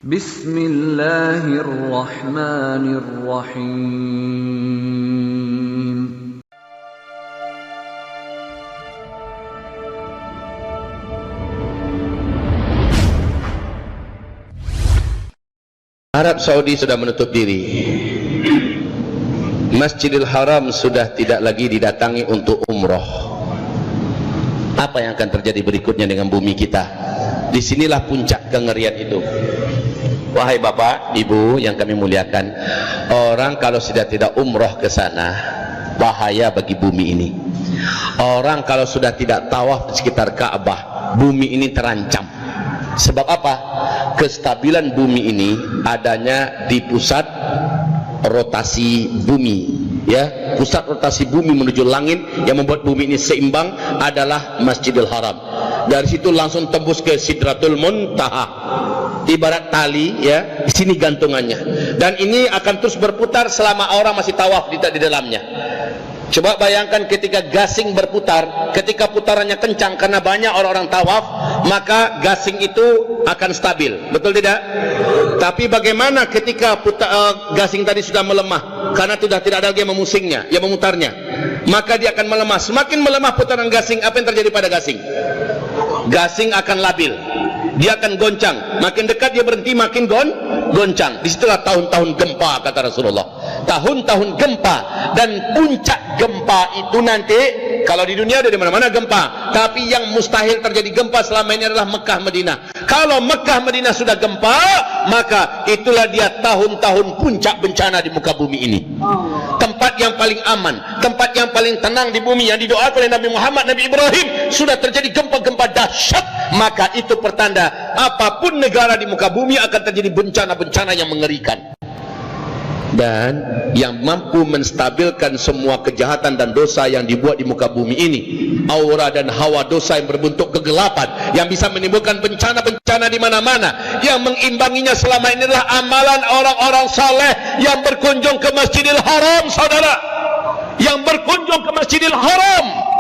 Bismillahirrahmanirrahim. Arab Saudi sudah menutup diri. Masjidil Haram sudah tidak lagi didatangi untuk umroh. Apa yang akan terjadi berikutnya dengan bumi kita? Disinilah puncak kengerian itu. Wahai bapak, ibu yang kami muliakan, orang kalau sudah tidak umroh ke sana, bahaya bagi bumi ini. Orang kalau sudah tidak tawaf di sekitar Ka'bah, bumi ini terancam. Sebab apa? Kestabilan bumi ini adanya di pusat rotasi bumi, ya, pusat rotasi bumi menuju langit yang membuat bumi ini seimbang adalah Masjidil Haram. Dari situ langsung tembus ke Sidratul Muntaha, ibarat tali, ya, di sini gantungannya. Dan ini akan terus berputar selama orang masih tawaf di dalamnya. Coba bayangkan ketika gasing berputar, ketika putarannya kencang karena banyak orang-orang tawaf, maka gasing itu akan stabil, betul tidak? Tapi bagaimana ketika gasing tadi sudah melemah karena sudah tidak ada lagi yang memusingnya, yang memutarnya, maka dia akan melemah. Semakin melemah putaran gasing, apa yang terjadi pada gasing? Gasing akan labil, dia akan goncang. Makin dekat dia berhenti, makin goncang. Disitulah tahun-tahun gempa, kata Rasulullah. Tahun-tahun gempa, dan puncak gempa itu nanti, kalau di dunia ada di mana-mana gempa, tapi yang mustahil terjadi gempa selama ini adalah Mekah Madinah. Kalau Mekah Madinah sudah gempa, maka itulah dia tahun-tahun puncak bencana di muka bumi ini. Tempat yang paling aman, tempat yang paling tenang di bumi yang didoakan oleh Nabi Muhammad, Nabi Ibrahim, sudah terjadi gempa-gempa dahsyat, maka itu pertanda apapun negara di muka bumi akan terjadi bencana-bencana yang mengerikan. Dan yang mampu menstabilkan semua kejahatan dan dosa yang dibuat di muka bumi ini, aura dan hawa dosa yang berbentuk kegelapan yang bisa menimbulkan bencana-bencana di mana-mana, yang mengimbanginya selama ini adalah amalan orang-orang saleh yang berkunjung ke Masjidil Haram, saudara, yang berkunjung ke Masjidil Haram.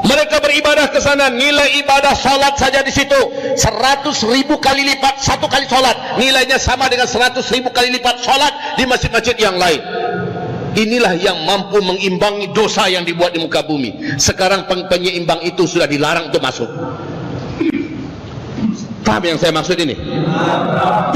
Mereka beribadah ke sana, nilai ibadah salat saja di situ 100.000 kali lipat satu kali salat, nilainya sama dengan 100.000 kali lipat salat di masjid-masjid yang lain. Inilah yang mampu mengimbangi dosa yang dibuat di muka bumi. Sekarang penyeimbang itu sudah dilarang untuk masuk. Paham yang saya maksud ini?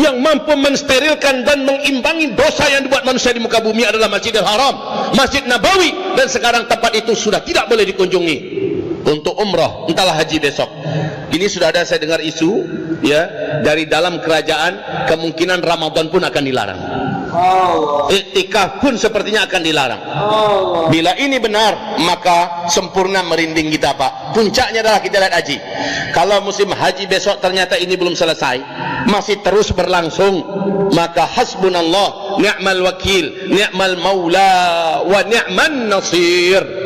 Yang mampu mensterilkan dan mengimbangi dosa yang dibuat manusia di muka bumi adalah Masjidil Haram, Masjid Nabawi, dan sekarang tempat itu sudah tidak boleh dikunjungi untuk umrah, entahlah haji besok. Ini sudah ada saya dengar isu, ya, dari dalam kerajaan, kemungkinan Ramadan pun akan dilarang. Iktikaf pun sepertinya akan dilarang. Bila ini benar, maka sempurna merinding kita, Pak. Puncaknya adalah kita lihat haji. Kalau musim haji besok ternyata ini belum selesai, masih terus berlangsung, maka hasbunallah, ni'mal wakil, ni'mal maula, wa ni'man nasir.